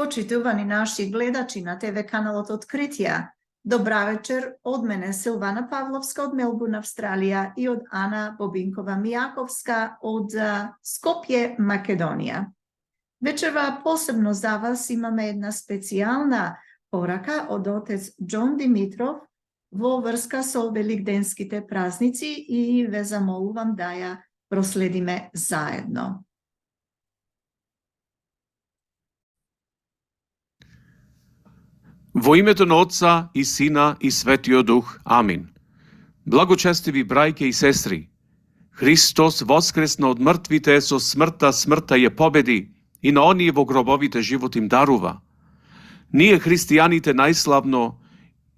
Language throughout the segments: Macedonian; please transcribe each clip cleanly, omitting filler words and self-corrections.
Почитувани наши гледачи на ТВ каналот Откритија, добра вечер од мене Силвана Павловска од Мелбурн, Австралија и од Ана Бобинкова Мијаковска од Скопје, Македонија. Вечерва посебно за вас имаме една специјална порака од отец Џон Димитров во врска со великденските празници и ве замолувам да ја проследиме заедно. Во името на Отца и Сина и Светиот Дух. Амин. Благочестиви брајке и сестри, Христос воскресна од мртвите, со смртта ја победи и на оние во гробовите живот им дарува. Ние христијаните најславно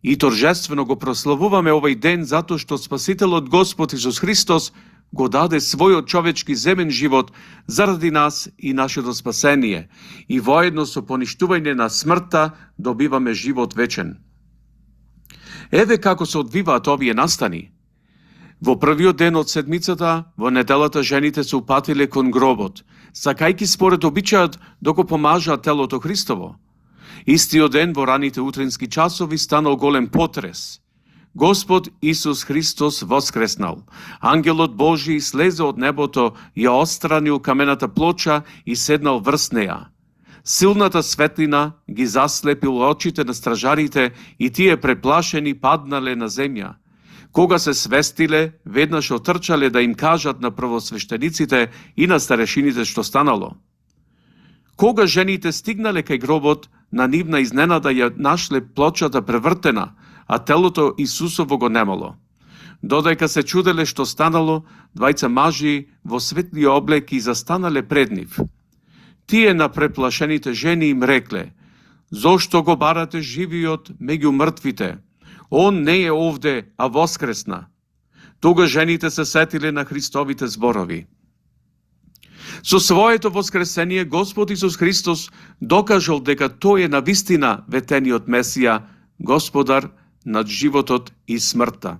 и торжествено го прославуваме овој ден затоа што Спасителот Господ Исус Христос го даде својот човечки земен живот заради нас и нашето спасение, и воедно со поништување на смртта добиваме живот вечен. Еве како се одвиваат овие настани. Во првиот ден од седмицата, во неделата, жените се упатиле кон гробот, сакајки според обичајот да го помажаат телото Христово. Истиот ден во раните утрински часови станал голем потрес. Господ Исус Христос воскреснал. Ангелот Божи слезе од небото, ја отстранил камената плоча и седнал врз неа. Силната светлина ги заслепил очите на стражарите и тие преплашени паднале на земја. Кога се свестиле, веднаш отрчале да им кажат на првосвештениците и на старешините што станало. Кога жените стигнале кај гробот, на нивна изненада ја нашле плочата превртена, а телото Исусово го немало. Додека се чуделе што станало, двајца мажи во светли облеки застанале пред нив. Тие на преплашените жени им рекле: "Зошто го барате живиот меѓу мртвите? Он не е овде, а воскресна." Тога жените се сетиле на Христовите зборови. Со своето воскресение Господ Исус Христос докажал дека тој е навистина ветениот Месија, Господар над животот и смртта.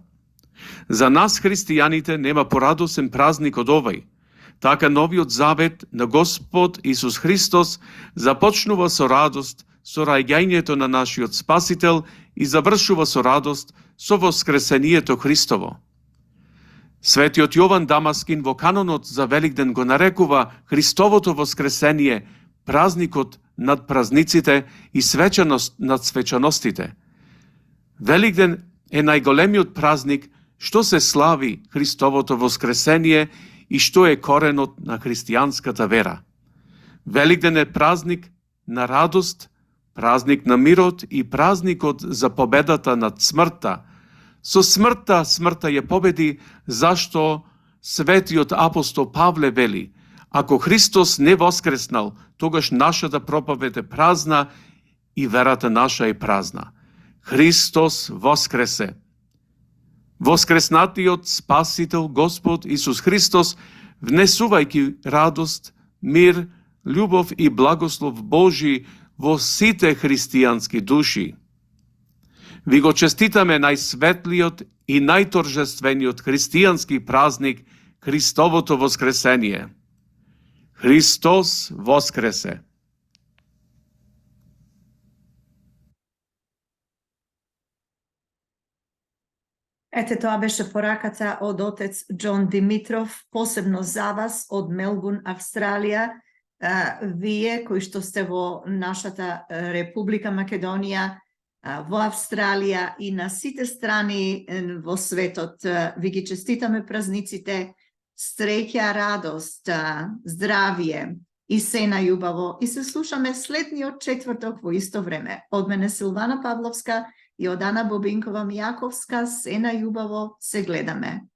За нас христијаните нема порадосен празник од овој. Така новиот завет на Господ Исус Христос започнува со радост со раѓањето на нашиот Спасител и завршува со радост со воскресението Христово. Светиот Јован Дамаскин во канонот за Великден го нарекува Христовото воскресение празникот над празниците и свечаност над свечаностите. Великден е најголемиот празник што се слави Христовото воскресение и што е коренот на христијанската вера. Великден е празник на радост, празник на мирот и празникот за победата над смртта. Со смртта ја победи, зашто светиот апостол Павле вели: ако Христос не воскреснал, тогаш нашата проповед е празна и верата наша е празна. Христос воскресе. Воскреснатиот Спасител Господ Исус Христос, внесувајќи радост, мир, љубов и благослов Божи во сите христијански души. Ви го честитаме најсветлиот и најторжествениот христијански празник, Христовото воскресение. Христос воскресе! Ете, тоа беше пораката од отец Џон Димитров, посебно за вас од Мелбурн, Австралија. Вие кои што сте во нашата Република Македонија, во Австралија и на сите страни во светот, ви ги честитаме празниците, среќа, радост, здравие и се најубаво. И се слушаме следниот четврток во исто време. Од мене Силвана Павловска и од Ана Бобинкова Мијаковска, се најубаво, се гледаме.